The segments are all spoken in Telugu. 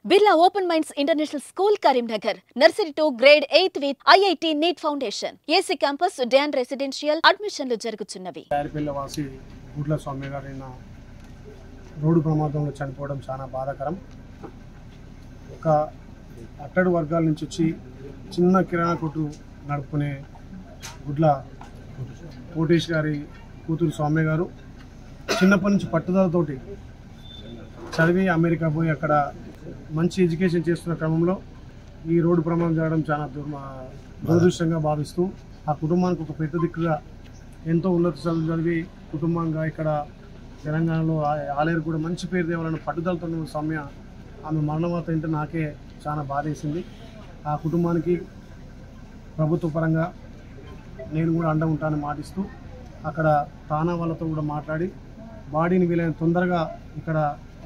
Birla Open Minds International School, Karimnagar. Nursery to grade 8th with IIT NEET Foundation. AC Campus, Dan Residential. Admissionలు జరుగుతున్నవి. వాసి గుడ్ల స్వామి గారైన రోడ్డు ప్రమాదంలో చనిపోవడం చాలా బాధాకరం. ఒక అట్టడు వర్గాల నుంచి వచ్చి చిన్న కిరాణా కొట్టు నడుపుకునే గుడ్ల కోటేష్ గారి కూతురు స్వామి గారు చిన్నప్పటి నుంచి పట్టుదలతోటి చదివి అమెరికా పోయి అక్కడ మంచి ఎడ్యుకేషన్ చేస్తున్న క్రమంలో ఈ రోడ్డు ప్రమాదం జరగడం చాలా దురదృష్టంగా భావిస్తూ ఆ కుటుంబానికి ఒక పెద్ద దిక్కుగా ఎంతో ఉన్నత చదువులు చదివి కుటుంబంగా ఇక్కడ తెలంగాణలో ఆలేరు కూడా మంచి పేరు తేవాలని పట్టుదలతో ఉన్న సౌమ్య ఆమె మరణవార్త ఏంటో నాకే చాలా బాధేసింది. ఆ కుటుంబానికి ప్రభుత్వ పరంగా నేను కూడా అండ ఉంటానని మాటిస్తూ అక్కడ తానా వాళ్ళతో కూడా మాట్లాడి బాడీని వీలైన తొందరగా ఇక్కడ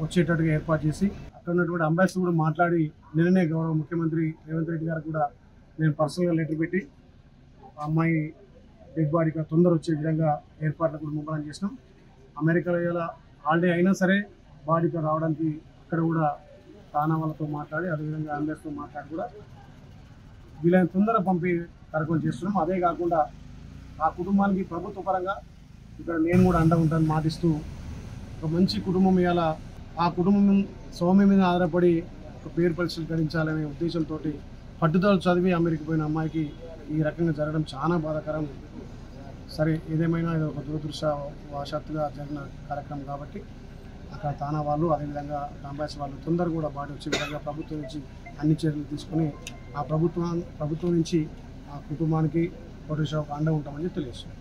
వచ్చేటట్టుగా ఏర్పాటు చేసి అక్కడ ఉన్నటువంటి అంబాసిడర్ కూడా మాట్లాడి నిన్ననే గౌరవ ముఖ్యమంత్రి రేవంత్ రెడ్డి గారికి కూడా నేను పర్సనల్గా లెటర్ పెట్టి ఆ అమ్మాయి డెడ్ బాడీకి తొందర వచ్చే విధంగా ఏర్పాట్లు కూడా ముమ్మరం చేసినాం. అమెరికాలో ఇలా హాలిడే అయినా సరే బాడీకి రావడానికి ఇక్కడ కూడా తానా వాళ్ళతో మాట్లాడి అదేవిధంగా అంబాసిడర్తో మాట్లాడి కూడా వీలైన తొందర పంపి కార్యక్రమం చేస్తున్నాం. అదే కాకుండా ఆ కుటుంబానికి ప్రభుత్వ పరంగా ఇక్కడ నేను కూడా అండ ఉంటానని మాటిస్తూ ఒక మంచి కుటుంబం ఇవాళ ఆ కుటుంబం స్వామి మీద ఆధారపడి ఒక పేరు పరిశీలించాలనే ఉద్దేశంతో పట్టుదల చదివి అమెరికా పోయిన అమ్మాయికి ఈ రకంగా జరగడం చాలా బాధాకరం. సరే ఏదేమైనా ఇది ఒక దురదృష్టవశాత్తుగా జరిగిన కార్యక్రమం కాబట్టి అక్కడ తానా వాళ్ళు అదేవిధంగా అంబాసిడర్ వాళ్ళు తొందరగా కూడా బాడీ వచ్చే విధంగా ప్రభుత్వం నుంచి అన్ని చర్యలు తీసుకుని ఆ ప్రభుత్వం నుంచి ఆ కుటుంబానికి కోటేశ్వర అండ ఉంటామని తెలియజేస్తున్నాం.